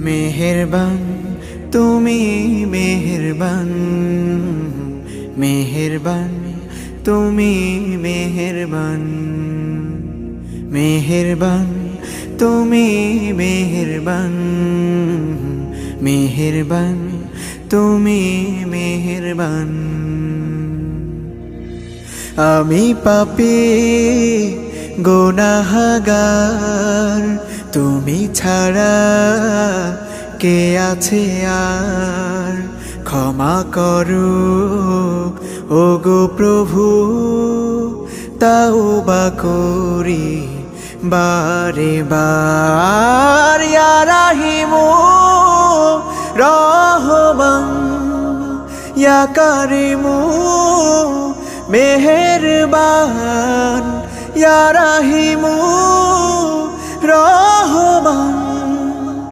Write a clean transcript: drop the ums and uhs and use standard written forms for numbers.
মেহেরবান তুমি মেহেরবান, মেহেরবান তুমি মেহেরবান, মেহেরবান তুমি মেহেরবান, মেহেরবান তুমি মেহেরবান। আমি পাপী গুনাহগার, তুমি ছাড়া কে আছে আর? ক্ষমা করো ওগো প্রভু, তাওবা করি বারে বার। ইয়া রাহিমু রহমান, ইয়া কারিমু মেহেরবান, ইয়া রাহিমু রহমান,